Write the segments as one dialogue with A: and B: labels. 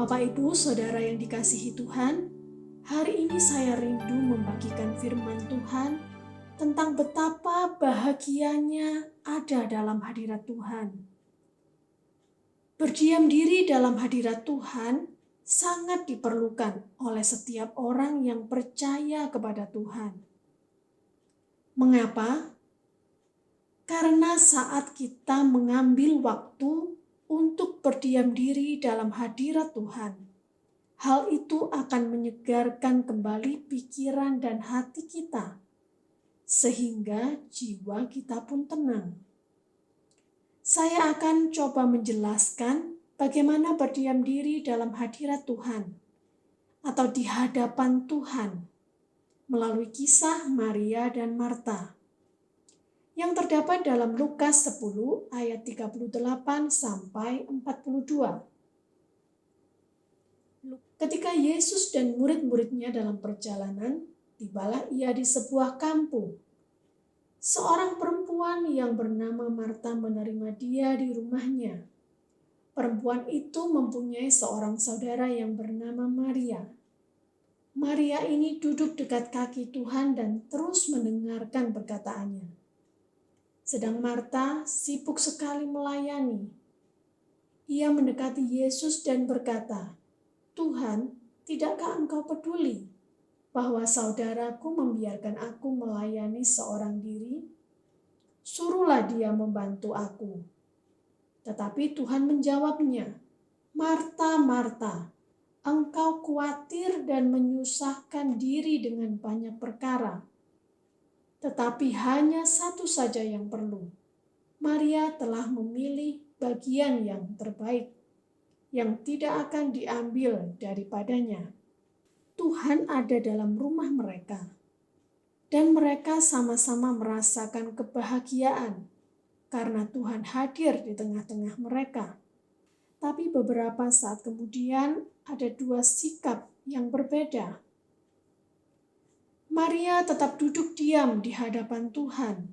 A: Bapak, Ibu, Saudara yang dikasihi Tuhan, hari ini saya rindu membagikan firman Tuhan tentang betapa bahagianya ada dalam hadirat Tuhan. Berdiam diri dalam hadirat Tuhan sangat diperlukan oleh setiap orang yang percaya kepada Tuhan. Mengapa? Karena saat kita mengambil waktu untuk berdiam diri dalam hadirat Tuhan, hal itu akan menyegarkan kembali pikiran dan hati kita, sehingga jiwa kita pun tenang. Saya akan coba menjelaskan bagaimana berdiam diri dalam hadirat Tuhan atau di hadapan Tuhan melalui kisah Maria dan Marta yang terdapat dalam Lukas 10 ayat 38 sampai 42. Ketika Yesus dan murid-muridnya dalam perjalanan, tibalah ia di sebuah kampung. Seorang perempuan yang bernama Marta menerima dia di rumahnya. Perempuan itu mempunyai seorang saudara yang bernama Maria. Maria ini duduk dekat kaki Tuhan dan terus mendengarkan perkataannya. Sedang Marta sibuk sekali melayani. Ia mendekati Yesus dan berkata, "Tuhan, tidakkah engkau peduli bahwa saudaraku membiarkan aku melayani seorang diri? Suruhlah dia membantu aku." Tetapi Tuhan menjawabnya, "Marta, Marta, engkau khawatir dan menyusahkan diri dengan banyak perkara. Tetapi hanya satu saja yang perlu. Maria telah memilih bagian yang terbaik, yang tidak akan diambil daripadanya." Tuhan ada dalam rumah mereka, dan mereka sama-sama merasakan kebahagiaan karena Tuhan hadir di tengah-tengah mereka. Tapi beberapa saat kemudian ada dua sikap yang berbeda. Maria tetap duduk diam di hadapan Tuhan,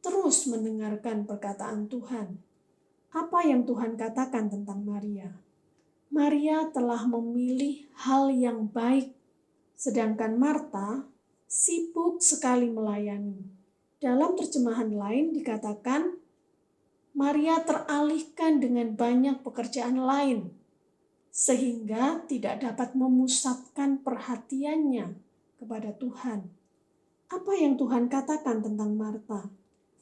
A: terus mendengarkan perkataan Tuhan. Apa yang Tuhan katakan tentang Maria? Maria telah memilih hal yang baik, sedangkan Marta sibuk sekali melayani. Dalam terjemahan lain dikatakan, Maria teralihkan dengan banyak pekerjaan lain, sehingga tidak dapat memusatkan perhatiannya kepada Tuhan. Apa yang Tuhan katakan tentang Marta?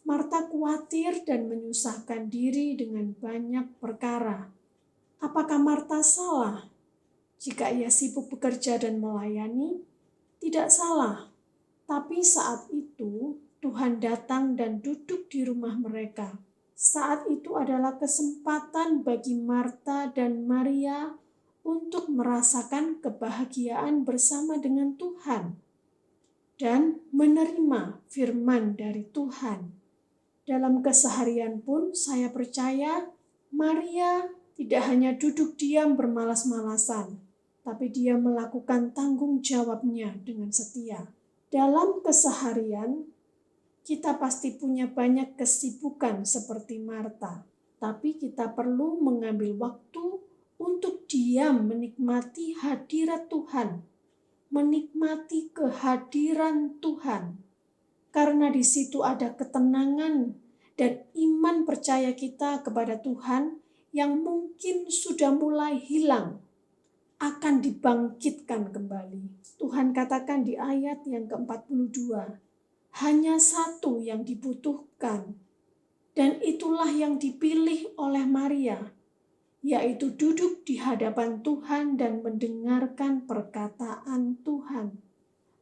A: Marta khawatir dan menyusahkan diri dengan banyak perkara. Apakah Marta salah jika ia sibuk bekerja dan melayani? Tidak salah. Tapi saat itu Tuhan datang dan duduk di rumah mereka. Saat itu adalah kesempatan bagi Marta dan Maria untuk merasakan kebahagiaan bersama dengan Tuhan dan menerima firman dari Tuhan. Dalam keseharian pun saya percaya Maria tidak hanya duduk diam bermalas-malasan, tapi dia melakukan tanggung jawabnya dengan setia. Dalam keseharian, kita pasti punya banyak kesibukan seperti Marta, tapi kita perlu mengambil waktu untuk diam menikmati hadirat Tuhan, menikmati kehadiran Tuhan, karena di situ ada ketenangan dan iman percaya kita kepada Tuhan yang mungkin sudah mulai hilang, akan dibangkitkan kembali. Tuhan katakan di ayat yang ke-42, hanya satu yang dibutuhkan, dan itulah yang dipilih oleh Maria, yaitu duduk di hadapan Tuhan dan mendengarkan perkataan Tuhan.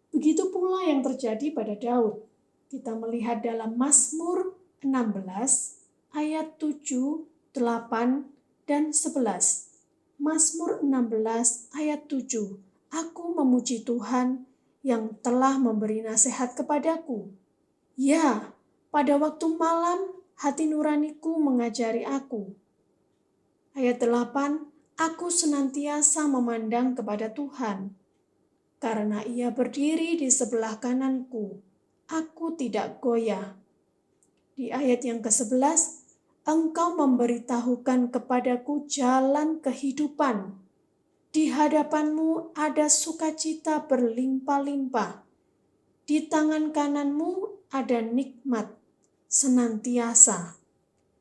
A: Begitu pula yang terjadi pada Daud. Kita melihat dalam Mazmur 16 ayat 7, 8, dan 11. Mazmur 16 ayat 7. Aku memuji Tuhan yang telah memberi nasihat kepadaku. Ya, pada waktu malam hati nuraniku mengajari aku. Ayat 8. Aku senantiasa memandang kepada Tuhan, karena ia berdiri di sebelah kananku. Aku tidak goyah. Di ayat yang ke-11, Engkau memberitahukan kepadaku jalan kehidupan. Di hadapanmu ada sukacita berlimpah-limpah. Di tangan kananmu ada nikmat senantiasa.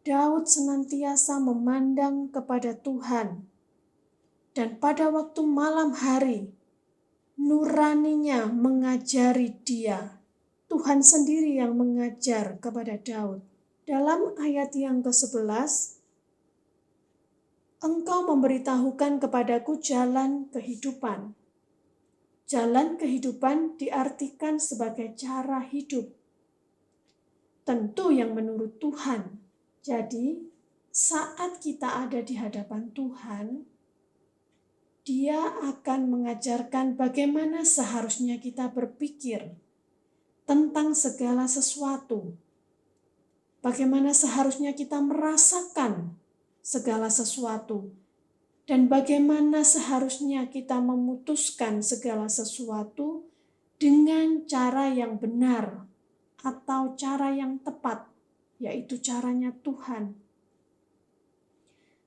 A: Daud senantiasa memandang kepada Tuhan. Dan pada waktu malam hari, nuraninya mengajari dia. Tuhan sendiri yang mengajar kepada Daud. Dalam ayat yang ke-11, Engkau memberitahukan kepadaku jalan kehidupan. Jalan kehidupan diartikan sebagai cara hidup. Tentu yang menurut Tuhan. Jadi, saat kita ada di hadapan Tuhan, Dia akan mengajarkan bagaimana seharusnya kita berpikir tentang segala sesuatu. Bagaimana seharusnya kita merasakan segala sesuatu, dan bagaimana seharusnya kita memutuskan segala sesuatu dengan cara yang benar atau cara yang tepat, yaitu caranya Tuhan.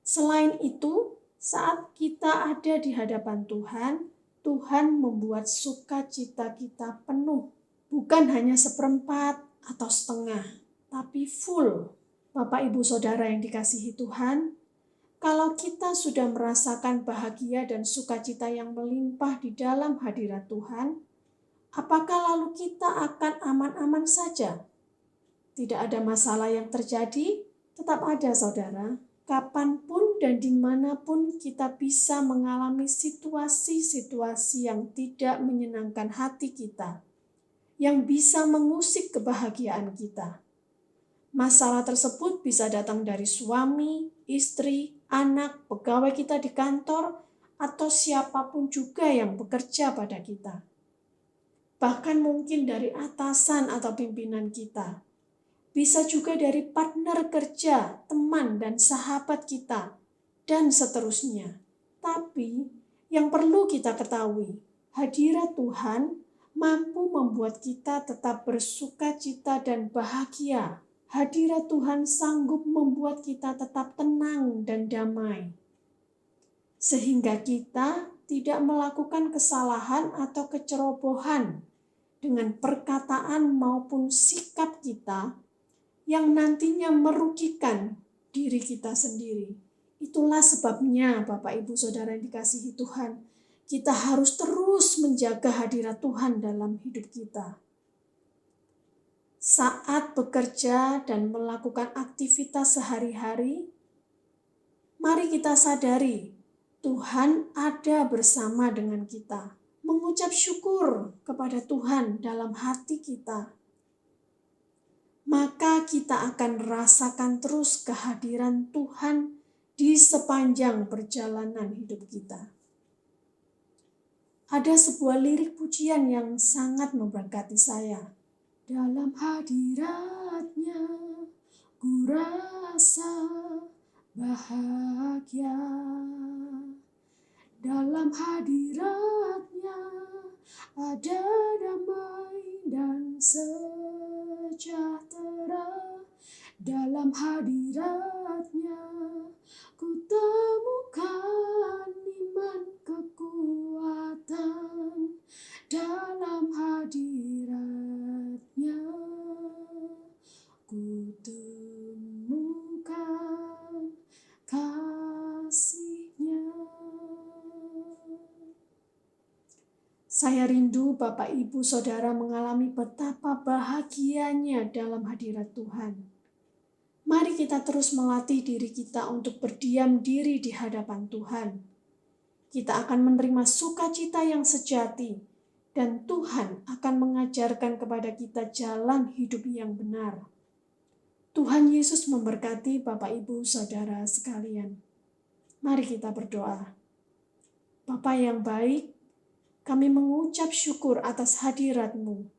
A: Selain itu, saat kita ada di hadapan Tuhan, Tuhan membuat sukacita kita penuh, bukan hanya seperempat atau setengah, tapi full. Bapak, Ibu, Saudara yang dikasihi Tuhan, kalau kita sudah merasakan bahagia dan sukacita yang melimpah di dalam hadirat Tuhan, apakah lalu kita akan aman-aman saja? Tidak ada masalah yang terjadi? Tetap ada, saudara. Kapanpun dan dimanapun kita bisa mengalami situasi-situasi yang tidak menyenangkan hati kita, yang bisa mengusik kebahagiaan kita. Masalah tersebut bisa datang dari suami, istri, anak, pegawai kita di kantor, atau siapapun juga yang bekerja pada kita. Bahkan mungkin dari atasan atau pimpinan kita. Bisa juga dari partner kerja, teman dan sahabat kita, dan seterusnya. Tapi yang perlu kita ketahui, hadirat Tuhan mampu membuat kita tetap bersukacita dan bahagia. Hadirat Tuhan sanggup membuat kita tetap tenang dan damai. Sehingga kita tidak melakukan kesalahan atau kecerobohan dengan perkataan maupun sikap kita yang nantinya merugikan diri kita sendiri. Itulah sebabnya Bapak, Ibu, Saudara yang dikasihi Tuhan, kita harus terus menjaga hadirat Tuhan dalam hidup kita. Saat bekerja dan melakukan aktivitas sehari-hari, mari kita sadari Tuhan ada bersama dengan kita. Mengucap syukur kepada Tuhan dalam hati kita. Maka kita akan rasakan terus kehadiran Tuhan di sepanjang perjalanan hidup kita. Ada sebuah lirik pujian yang sangat memberkati saya. Dalam hadiratnya ku rasa bahagia. Dalam hadiratnya ada damai dan sejahtera. Dalam hadiratnya ku temukan iman kekuatan. Dalam hadiratnya ku temukan kasih-Nya. Saya rindu Bapak, Ibu, Saudara mengalami betapa bahagianya dalam hadirat Tuhan. Mari kita terus melatih diri kita untuk berdiam diri di hadapan Tuhan. Kita akan menerima sukacita yang sejati, dan Tuhan akan mengajarkan kepada kita jalan hidup yang benar. Tuhan Yesus memberkati Bapak, Ibu, Saudara sekalian. Mari kita berdoa. Bapa yang baik, kami mengucap syukur atas hadirat-Mu.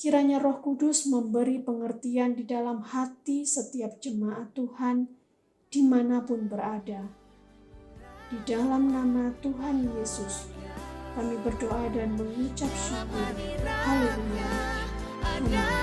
A: Kiranya Roh Kudus memberi pengertian di dalam hati setiap jemaat Tuhan dimanapun berada. Di dalam nama Tuhan Yesus, kami berdoa dan mengucap syukur. Haleluya. Amin.